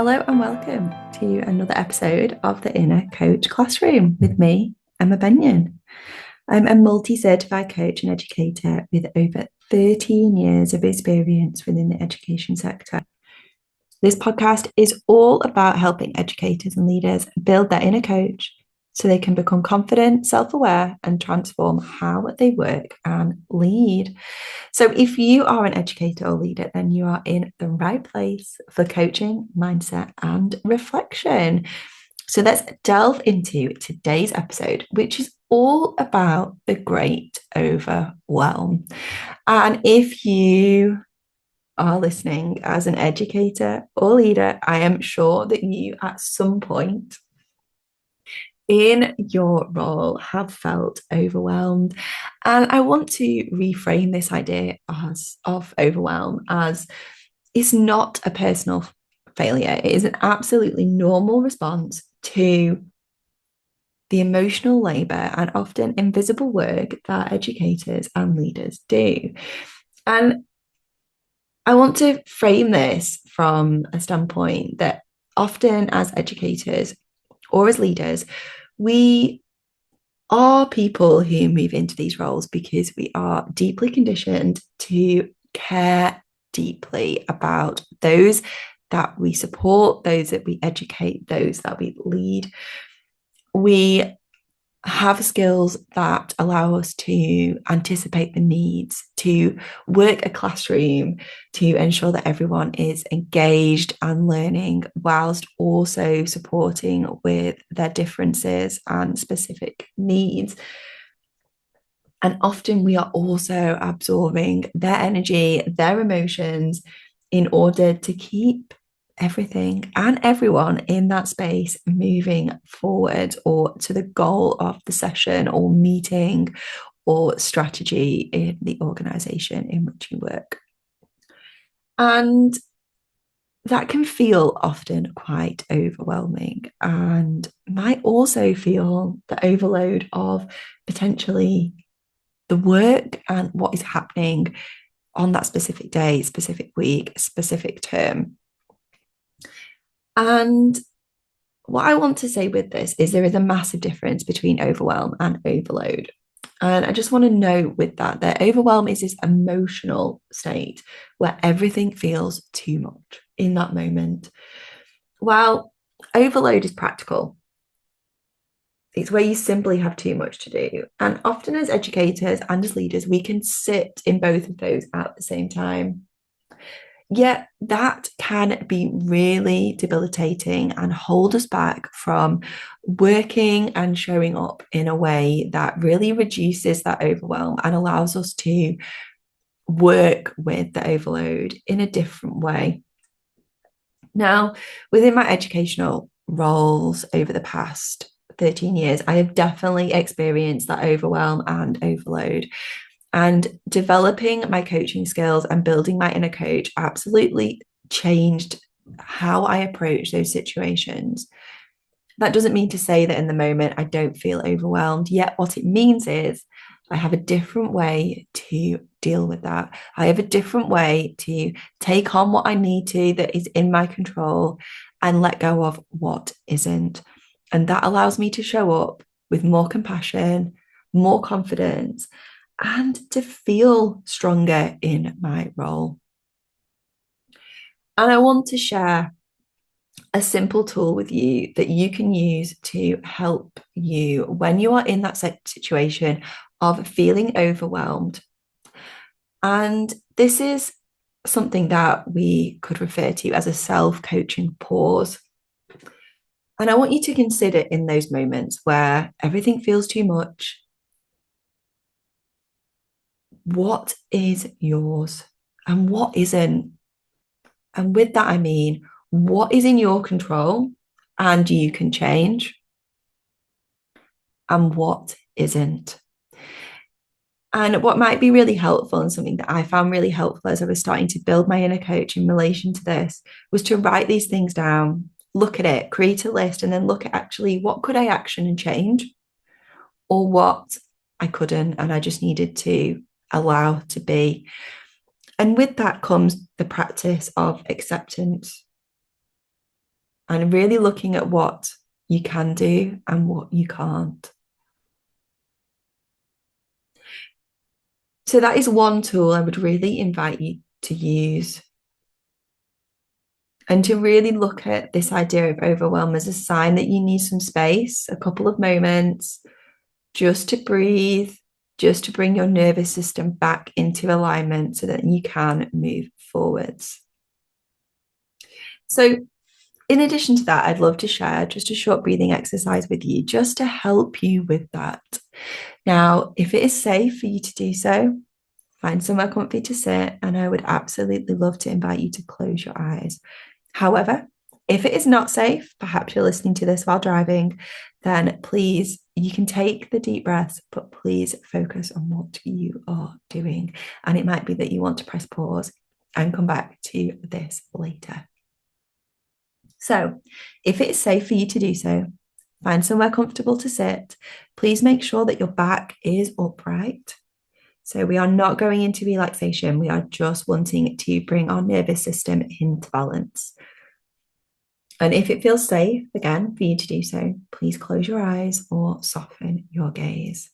Hello and welcome to another episode of the Inner Coach Classroom with me, Emma Benyon. I'm a multi-certified coach and educator with over 13 years of experience within the education sector. This podcast is all about helping educators and leaders build their inner coach so they can become confident, self-aware, and transform how they work and lead. So if you are an educator or leader, then you are in the right place for coaching, mindset, and reflection. So let's delve into today's episode, which is all about the great overwhelm. And if you are listening as an educator or leader, I am sure that you at some point in your role have felt overwhelmed. And I want to reframe this idea of overwhelm as it's not a personal failure. It is an absolutely normal response to the emotional labor and often invisible work that educators and leaders do. And I want to frame this from a standpoint that often as educators or as leaders, we are people who move into these roles because we are deeply conditioned to care deeply about those that we support, those that we educate, those that we lead. We have skills that allow us to anticipate the needs, to work a classroom, to ensure that everyone is engaged and learning, whilst also supporting with their differences and specific needs. And often we are also absorbing their energy, their emotions, in order to keep everything and everyone in that space moving forward or to the goal of the session or meeting or strategy in the organization in which you work. And that can feel often quite overwhelming and might also feel the overload of potentially the work and what is happening on that specific day, specific week, specific term. And what I want to say with this is there is a massive difference between overwhelm and overload. And I just want to note with that overwhelm is this emotional state where everything feels too much in that moment. While overload is practical, it's where you simply have too much to do. And often as educators and as leaders, we can sit in both of those at the same time. Yet that can be really debilitating and hold us back from working and showing up in a way that really reduces that overwhelm and allows us to work with the overload in a different way. Now, within my educational roles over the past 13 years, I have definitely experienced that overwhelm and overload. And developing my coaching skills and building my inner coach absolutely changed how I approach those situations. That doesn't mean to say that in the moment I don't feel overwhelmed. Yet, what it means is I have a different way to deal with that. I have a different way to take on what I need to that is in my control and let go of what isn't. And that allows me to show up with more compassion, more confidence, and to feel stronger in my role. And I want to share a simple tool with you that you can use to help you when you are in that situation of feeling overwhelmed. And this is something that we could refer to as a self-coaching pause. And I want you to consider in those moments where everything feels too much, what is yours and what isn't. And with that, I mean, what is in your control and you can change, and what isn't. And what might be really helpful and something that I found really helpful as I was starting to build my inner coach in relation to this was to write these things down, look at it, create a list, and then look at actually what could I action and change or what I couldn't and I just needed to allow to be. And with that comes the practice of acceptance. and really looking at what you can do and what you can't. So that is one tool I would really invite you to use, and to really look at this idea of overwhelm as a sign that you need some space, a couple of moments just to breathe, just to bring your nervous system back into alignment so that you can move forwards. So, in addition to that, I'd love to share just a short breathing exercise with you just to help you with that. Now, if it is safe for you to do so, find somewhere comfy to sit, and I would absolutely love to invite you to close your eyes. However, if it is not safe, perhaps you're listening to this while driving, then please, you can take the deep breaths, but please focus on what you are doing. And it might be that you want to press pause and come back to this later. So, if it is safe for you to do so, find somewhere comfortable to sit. Please make sure that your back is upright. So we are not going into relaxation. We are just wanting to bring our nervous system into balance. And if it feels safe, again, for you to do so, please close your eyes or soften your gaze.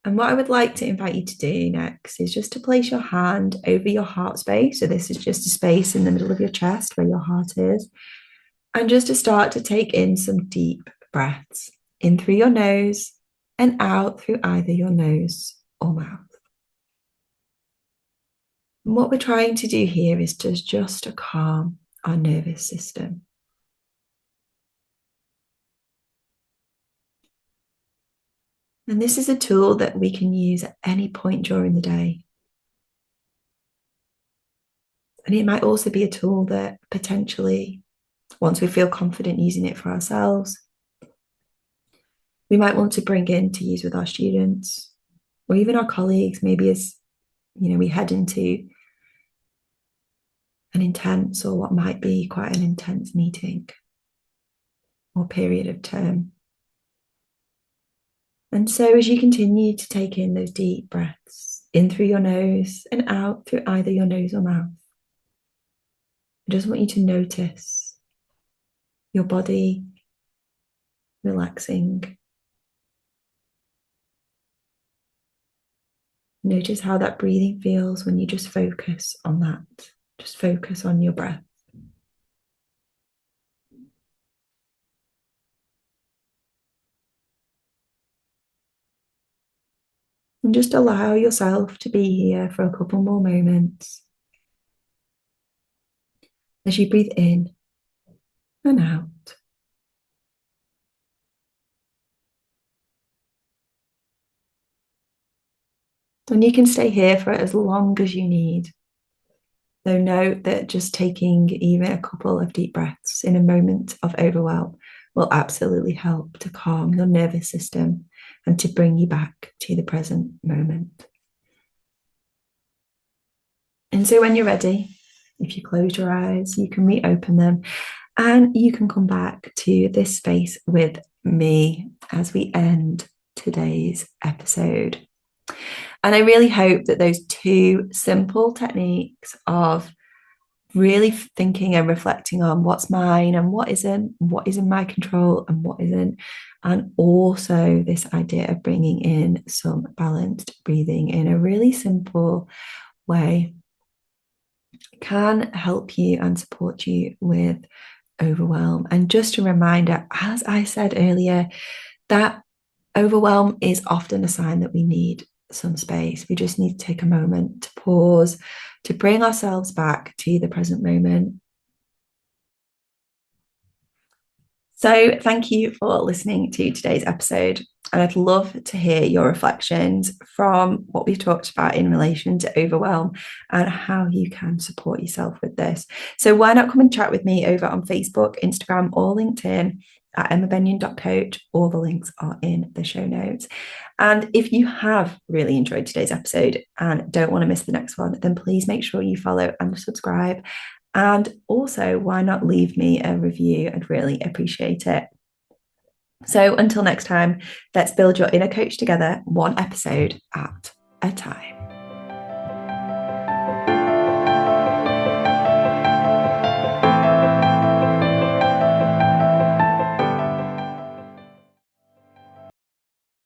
And what I would like to invite you to do next is just to place your hand over your heart space. So this is just a space in the middle of your chest where your heart is. And just to start to take in some deep breaths in through your nose and out through either your nose or mouth. And what we're trying to do here is just to calm our nervous system. And this is a tool that we can use at any point during the day. And it might also be a tool that potentially, once we feel confident using it for ourselves, we might want to bring in to use with our students or even our colleagues, maybe as we head into an intense or what might be quite an intense meeting or period of term. And so as you continue to take in those deep breaths in through your nose and out through either your nose or mouth, I just want you to notice your body relaxing. Notice how that breathing feels when you just focus on that. Just focus on your breath. And just allow yourself to be here for a couple more moments as you breathe in and out. And you can stay here for as long as you need. Though note that just taking even a couple of deep breaths in a moment of overwhelm will absolutely help to calm your nervous system and to bring you back to the present moment. And so when you're ready, if you close your eyes, you can reopen them and you can come back to this space with me as we end today's episode. And I really hope that those two simple techniques of really thinking and reflecting on what's mine and what isn't, what is in my control and what isn't, and also this idea of bringing in some balanced breathing in a really simple way can help you and support you with overwhelm. And just a reminder, as I said earlier, that overwhelm is often a sign that we need some space. We just need to take a moment to pause, to bring ourselves back to the present moment. So thank you for listening to today's episode. And I'd love to hear your reflections from what we've talked about in relation to overwhelm and how you can support yourself with this. So why not come and chat with me over on Facebook, Instagram, or LinkedIn at emmabenyon.coach. All the links are in the show notes. And if you have really enjoyed today's episode and don't want to miss the next one, then please make sure you follow and subscribe. And also, why not leave me a review? I'd really appreciate it. So until next time, let's build your inner coach together, one episode at a time.